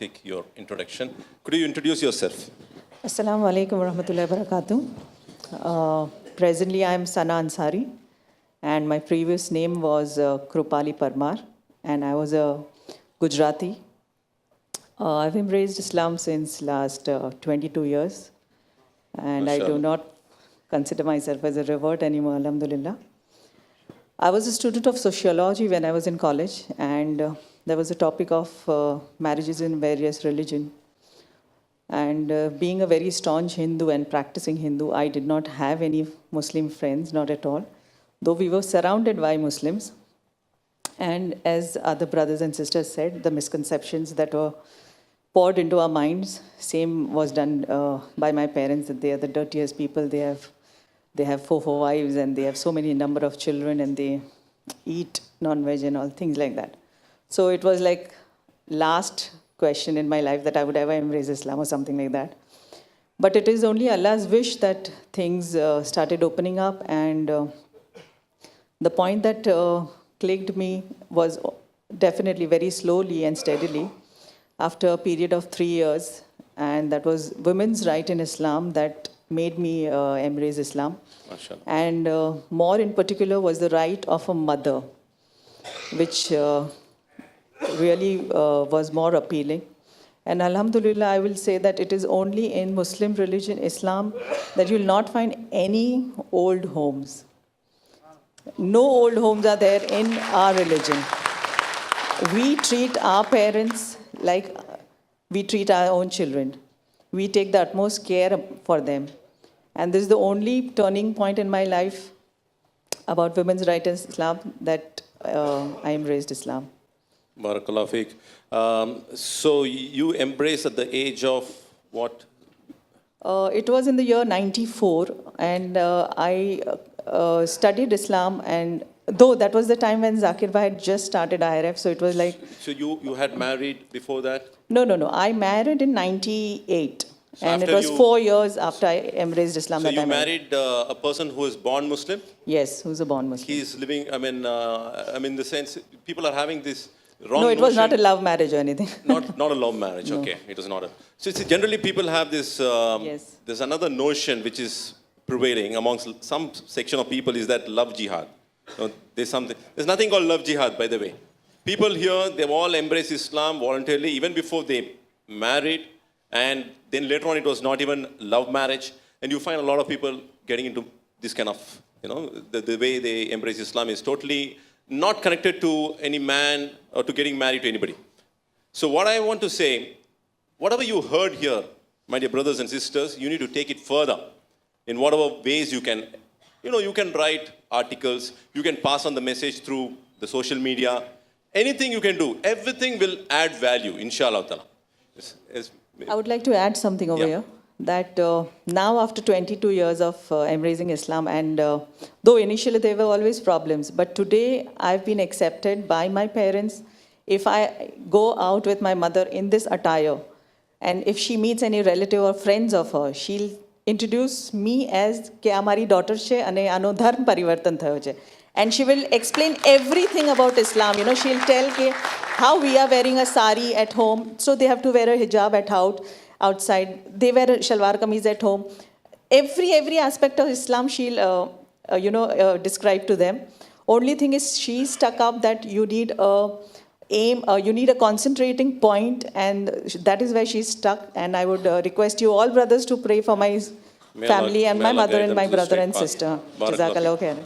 take your introduction. Could you introduce yourself? Assalamu alaikum wa rahmatullahi wa barakatuh. Presently, I am Sana Ansari, and my previous name was Krupali Parmar, and I was a Gujarati. I've embraced Islam since last 22 years, and I do not consider myself as a revert anymore, alhamdulillah. I was a student of sociology when I was in college, and there was a topic of marriages in various religions. And being a very staunch Hindu and practicing Hindu, I did not have any Muslim friends, not at all, though we were surrounded by Muslims. And as other brothers and sisters said, the misconceptions that were poured into our minds, same was done by my parents, that they are the dirtiest people, they have four wives, and they have so many number of children, and they eat non-veg and all, things like that. So it was like last question in my life that I would ever embrace Islam or something like that. But it is only Allah's wish that things started opening up, and the point that clicked me was definitely very slowly and steadily after a period of 3 years, and that was women's right in Islam that made me embrace Islam. Mashallah. And more in particular was the right of a mother, which really was more appealing. And alhamdulillah, I will say that it is only in Muslim religion, Islam, that you will not find any old homes. No old homes are there in our religion. We treat our parents like we treat our own children. We take the utmost care for them. And this is the only turning point in my life about women's rights in Islam that I embraced Islam. Barakallah Fiqh. So you embraced at the age of what? It was in the year 94, and I studied Islam, and though that was the time when Zakir Bhai had just started IRF, so it was like... So you had married before that? No. I married in 98. So and it was 4 years after I embraced Islam. So you married a person who is born Muslim? Yes, who's a born Muslim. He's living, I mean, the sense, people are having this wrong No, it was notion. not a love marriage or anything. Not a love marriage, No. okay. It was not a... So generally people have this, Yes. there's another notion which is prevailing amongst some section of people is that love jihad. There's nothing called love jihad, by the way. People here, they've all embraced Islam voluntarily, even before they married, and then later on it was not even love marriage. And you find a lot of people getting into this kind of, the way they embrace Islam is totally not connected to any man or to getting married to anybody. So what I want to say, whatever you heard here, my dear brothers and sisters, you need to take it further in whatever ways you can. You can write articles, you can pass on the message through the social media, anything you can do, everything will add value, inshallah ta'ala. I would like to add something over here. That now after 22 years of embracing Islam, and though initially there were always problems, but today I've been accepted by my parents. If I go out with my mother in this attire, and if she meets any relative or friends of her, she'll introduce me as ke amari daughter che ane ano dharm parivartan thayo che. And she will explain everything about Islam. She'll tell how we are wearing a sari at home, so they have to wear a hijab outside. They wear a shalwar kameez at home. Every aspect of Islam she'll, describe to them. Only thing is she stuck up that you need a aim, you need a concentrating point, and that is where she's stuck. And I would request you all brothers to pray for my family and my mother and my brother and sister. Jazakallah khairan.